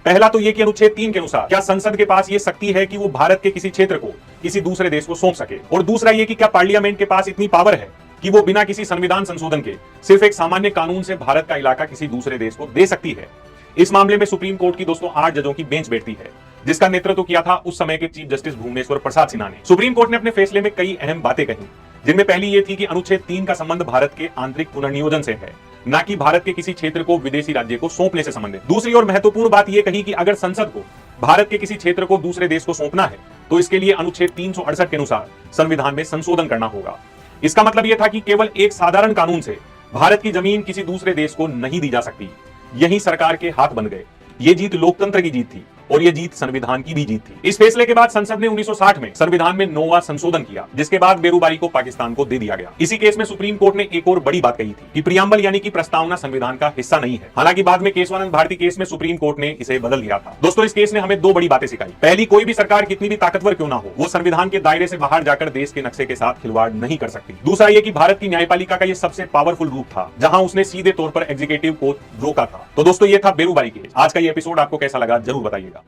पहला तो ये कि अनुच्छेद 3 के अनुसार क्या संसद के पास ये शक्ति है कि वो भारत के किसी क्षेत्र को किसी दूसरे देश को सौंप सके, और दूसरा ये कि क्या पार्लियामेंट के पास इतनी पावर है कि वो बिना किसी संविधान संशोधन के सिर्फ एक सामान्य कानून से भारत का इलाका किसी दूसरे देश को दे सकती है। इस मामले में सुप्रीम कोर्ट की दोस्तों 8 जजों की बेंच बैठती है, जिसका नेतृत्व किया था उस समय के चीफ जस्टिस भुवनेश्वर प्रसाद सिन्हा ने। सुप्रीम कोर्ट ने अपने फैसले में कई अहम बातें कही, जिनमें पहली ये थी कि अनुच्छेद 3 का संबंध भारत के आंतरिक पुनर्नियोजन से है, न कि भारत के किसी क्षेत्र को विदेशी राज्य को सौंपने से संबंधित। दूसरी और महत्वपूर्ण बात यह कही कि अगर संसद को भारत के किसी क्षेत्र को दूसरे देश को सौंपना है तो इसके लिए अनुच्छेद 368 के अनुसार संविधान में संशोधन करना होगा। इसका मतलब यह था कि केवल एक साधारण कानून से भारत की जमीन किसी दूसरे देश को नहीं दी जा सकती। यही सरकार के हाथ बन गए। ये जीत लोकतंत्र की जीत थी और ये जीत संविधान की भी जीत थी। इस फैसले के बाद संसद ने 1960 में संविधान में 9वां संशोधन किया, जिसके बाद बेरूबारी को पाकिस्तान को दे दिया गया। इसी केस में सुप्रीम कोर्ट ने एक और बड़ी बात कही थी कि प्रियम्बल यानी कि प्रस्तावना संविधान का हिस्सा नहीं है। हालांकि बाद में केशवानंद भारती केस में सुप्रीम कोर्ट ने इसे बदल दिया था। दोस्तों, इस केस ने हमें 2 बड़ी बातें सिखाई। पहली, कोई भी सरकार कितनी भी ताकतवर क्यों ना हो, वो संविधान के दायरे से बाहर जाकर देश के नक्शे के साथ खिलवाड़ नहीं कर सकती। दूसरा ये कि भारत की न्यायपालिका का ये सबसे पावरफुल रूप था जहां उसने सीधे तौर पर एग्जीक्यूटिव को रोका था। तो दोस्तों, ये था बेरूबारी केस। आज का ये एपिसोड आपको कैसा लगा जरूर बताइएगा।